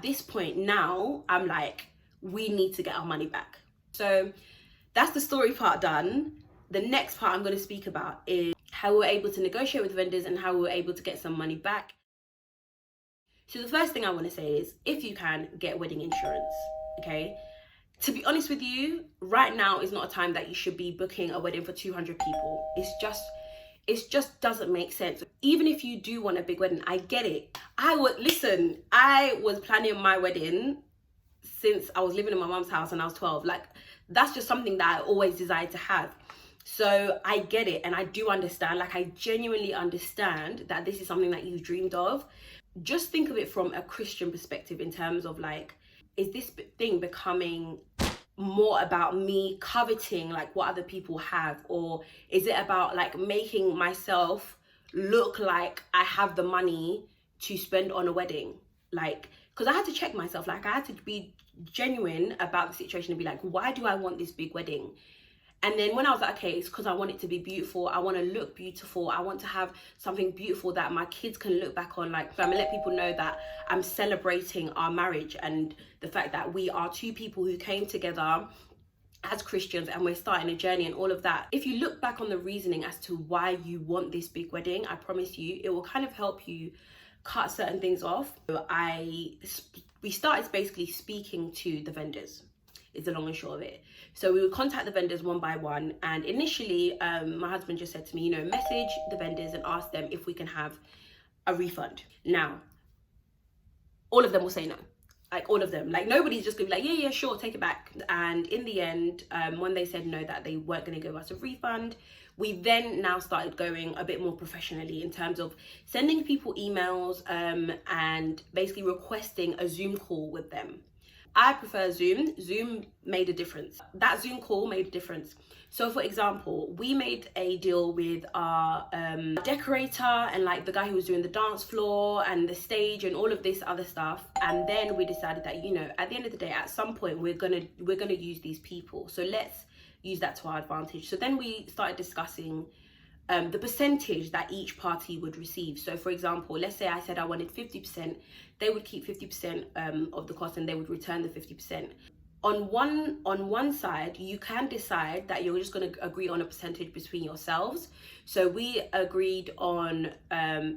at this point now, I'm like, we need to get our money back. So that's the story part done. The next part I'm going to speak about is how we were able to negotiate with vendors and how we were able to get some money back. So the first thing I want to say is, if you can, get wedding insurance, okay? To be honest with you, right now is not a time that you should be booking a wedding for 200 people. It just doesn't make sense. Even if you do want a big wedding, I get it. I was planning my wedding since I was living in my mom's house and I was 12. Like, that's just something that I always desired to have. So I get it, and I do understand. Like, I genuinely understand that this is something that you've dreamed of. Just think of it from a Christian perspective in terms of like, is this thing becoming more about me coveting like what other people have, or is it about like making myself look like I have the money to spend on a wedding? Like, because I had to check myself. Like, I had to be genuine about the situation and be like, why do I want this big wedding? And then when I was like, okay, it's because I want it to be beautiful. I want to look beautiful. I want to have something beautiful that my kids can look back on. Like, I'm going to let people know that I'm celebrating our marriage and the fact that we are two people who came together as Christians and we're starting a journey and all of that. If you look back on the reasoning as to why you want this big wedding, I promise you, it will kind of help you cut certain things off. So we started basically speaking to the vendors, is the long and short of it. So we would contact the vendors one by one, and initially my husband just said to me, message the vendors and ask them if we can have a refund. Now, all of them will say no. Like, all of them. Like, nobody's just gonna be like, yeah, sure, take it back. And in the end, when they said no, that they weren't gonna give us a refund, we then now started going a bit more professionally in terms of sending people emails and basically requesting a Zoom call with them. I prefer Zoom. Zoom made a difference. That Zoom call made a difference. So for example, we made a deal with our decorator and like the guy who was doing the dance floor and the stage and all of this other stuff. And then we decided that, at the end of the day, at some point, we're gonna use these people. So let's use that to our advantage. So then we started discussing the percentage that each party would receive. So for example, let's say I said I wanted 50%, they would keep 50% of the cost and they would return the 50%. On one side, you can decide that you're just going to agree on a percentage between yourselves. So we agreed on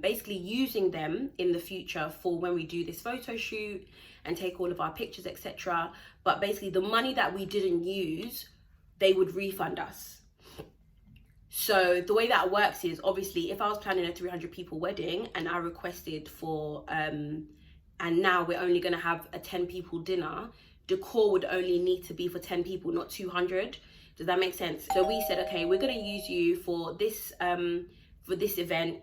basically using them in the future for when we do this photo shoot and take all of our pictures, etc. But basically the money that we didn't use, they would refund us. So the way that works is, obviously, if I was planning a 300 people wedding and I requested for, and now we're only going to have a 10 people dinner, decor would only need to be for 10 people, not 200. Does that make sense? So we said, okay, we're going to use you for this event,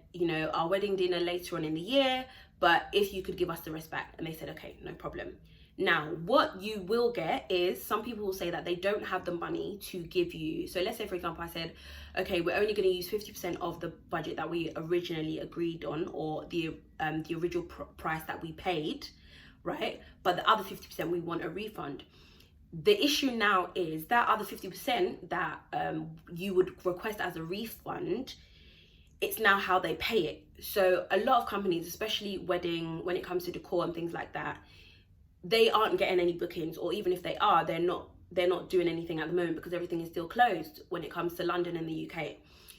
our wedding dinner later on in the year, but if you could give us the rest back. And they said, okay, no problem. Now, what you will get is some people will say that they don't have the money to give you. So let's say, for example, I said, okay, we're only going to use 50% of the budget that we originally agreed on, or the original price that we paid, right? But the other 50% we want a refund. The issue now is that other 50% that you would request as a refund, it's now how they pay it. So a lot of companies, especially wedding, when it comes to decor and things like that, they aren't getting any bookings, or even if they are, they're not doing anything at the moment because everything is still closed when it comes to London and the UK.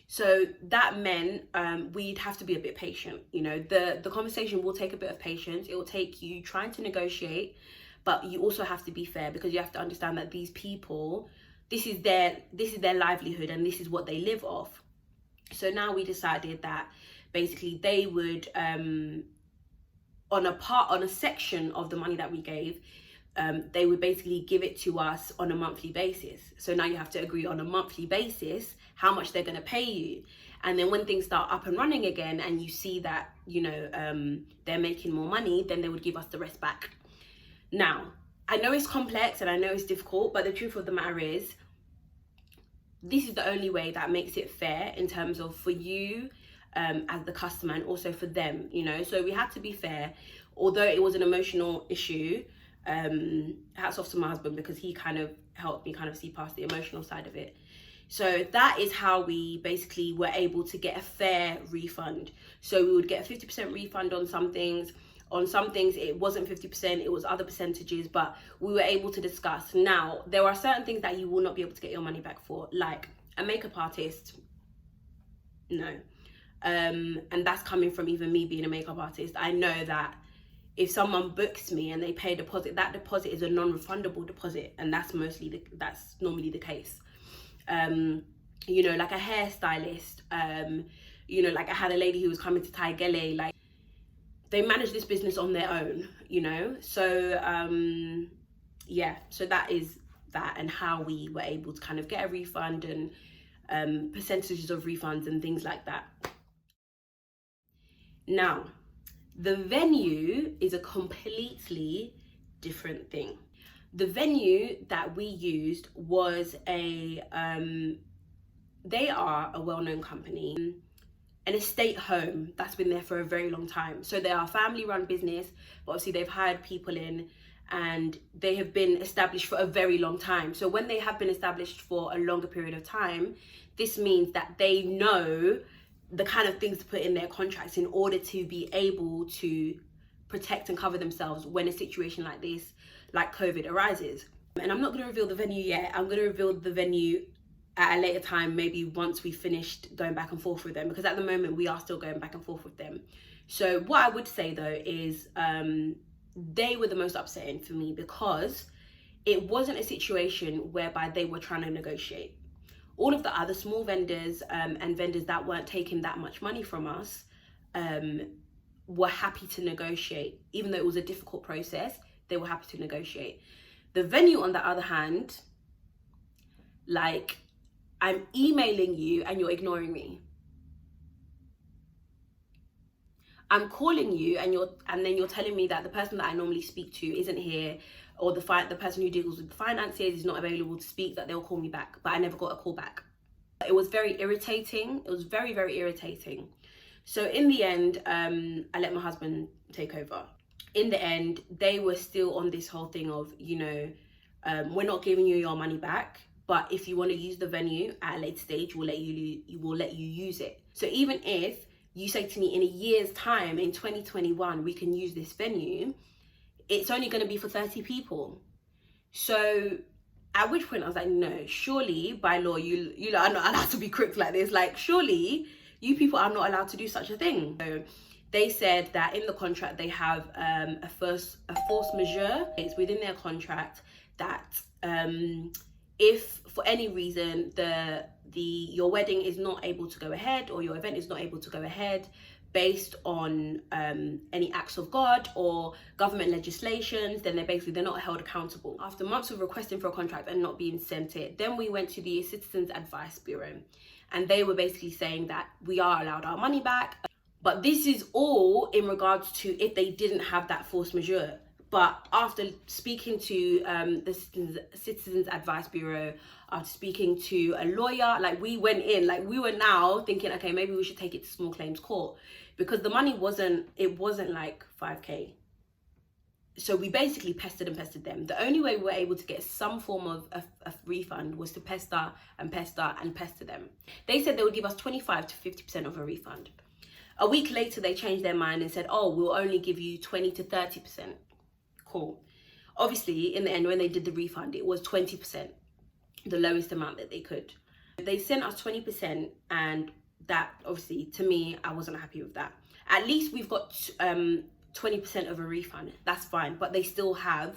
So that meant we'd have to be a bit patient. The conversation will take a bit of patience. It will take you trying to negotiate, but you also have to be fair, because you have to understand that these people, this is their livelihood and this is what they live off. So now we decided that basically they would on a section of the money that we gave, they would basically give it to us on a monthly basis. So now you have to agree on a monthly basis how much they're going to pay you. And then when things start up and running again and you see that, they're making more money, then they would give us the rest back. Now, I know it's complex and I know it's difficult, but the truth of the matter is, this is the only way that makes it fair in terms of for you, as the customer, and also for them, so we had to be fair. Although it was an emotional issue, hats off to my husband, because he kind of helped me kind of see past the emotional side of it. So that is how we basically were able to get a fair refund. So we would get a 50% refund on some things. On some things it wasn't 50%, it was other percentages, but we were able to discuss. Now, there are certain things that you will not be able to get your money back for, like a makeup artist. No. And that's coming from even me being a makeup artist. I know that if someone books me and they pay a deposit, that deposit is a non-refundable deposit, and that's normally the case. You know, like a hairstylist, you know, like I had a lady who was coming to Taigele, like they manage this business on their own, you know. So yeah, so that is that, and how we were able to kind of get a refund, and percentages of refunds and things like that. Now, the venue is a completely different thing. The venue that we used was they are a well-known company, an estate home that's been there for a very long time. So they are a family-run business, but obviously they've hired people in, and they have been established for a very long time. So when they have been established for a longer period of time, this means that they know the kind of things to put in their contracts in order to be able to protect and cover themselves when a situation like this, like COVID, arises. And I'm not going to reveal the venue yet. I'm going to reveal the venue at a later time, maybe once we finished going back and forth with them, because at the moment we are still going back and forth with them. So what I would say though is they were the most upsetting for me, because it wasn't a situation whereby they were trying to negotiate. All of the other small vendors and vendors that weren't taking that much money from us were happy to negotiate. Even though it was a difficult process, they were happy to negotiate. The venue, on the other hand, like, I'm emailing you and you're ignoring me. I'm calling you and then you're telling me that the person that I normally speak to isn't here, or the person who deals with the finances is not available to speak, that they'll call me back, but I never got a call back. It was very irritating. It was very, very irritating. So in the end, I let my husband take over. In the end, they were still on this whole thing of, you know, we're not giving you your money back, but if you want to use the venue at a later stage, we'll let you use it. So even if you say to me in a year's time, in 2021, we can use this venue, it's only going to be for 30 people. So at which point I was like, no, surely by law, you are not allowed to be crooked like this. Like, surely you people are not allowed to do such a thing. So they said that in the contract, they have a force majeure. It's within their contract that if for any reason your wedding is not able to go ahead, or your event is not able to go ahead based on any acts of God or government legislations, then they're not held accountable. After months of requesting for a contract and not being sent it, then we went to the Citizens Advice Bureau, and they were basically saying that we are allowed our money back. But this is all in regards to if they didn't have that force majeure. But after speaking to the Citizens Advice Bureau, after speaking to a lawyer, like, we went in, like, we were now thinking, okay, maybe we should take it to small claims court, because the money wasn't like 5k. So we basically pestered them. The only way we were able to get some form of a refund was to pester them. They said they would give us 25 to 50% of a refund. A week later, they changed their mind and said, oh, we'll only give you 20 to 30%. Cool. Obviously, in the end, when they did the refund, it was 20%, the lowest amount that they could. They sent us 20%, and that, obviously, to me, I wasn't happy with that. At least we've got 20% of a refund. That's fine, but they still have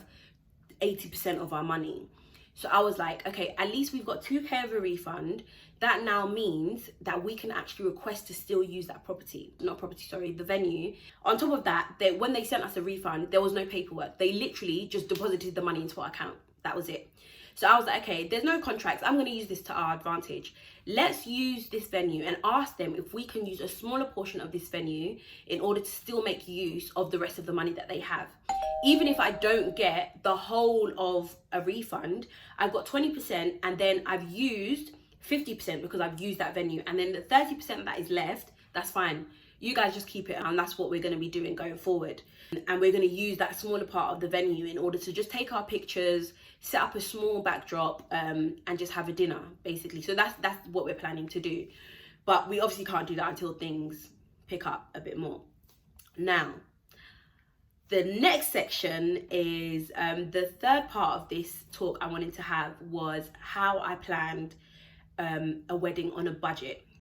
80% of our money. So I was like, okay, at least we've got 2k of a refund. That now means that we can actually request to still use that the venue. On top of that, when they sent us a refund, there was no paperwork. They literally just deposited the money into our account. That was it. So I was like, okay, there's no contracts. I'm going to use this to our advantage. Let's use this venue and ask them if we can use a smaller portion of this venue in order to still make use of the rest of the money that they have. Even if I don't get the whole of a refund, I've got 20%, and then I've used 50% because I've used that venue. And then the 30% that is left, that's fine. You guys just keep it, and that's what we're going to be doing going forward. And we're going to use that smaller part of the venue in order to just take our pictures, set up a small backdrop, and just have a dinner, basically. So that's what we're planning to do. But we obviously can't do that until things pick up a bit more. Now, The next section is the third part of this talk I wanted to have was how I planned a wedding on a budget.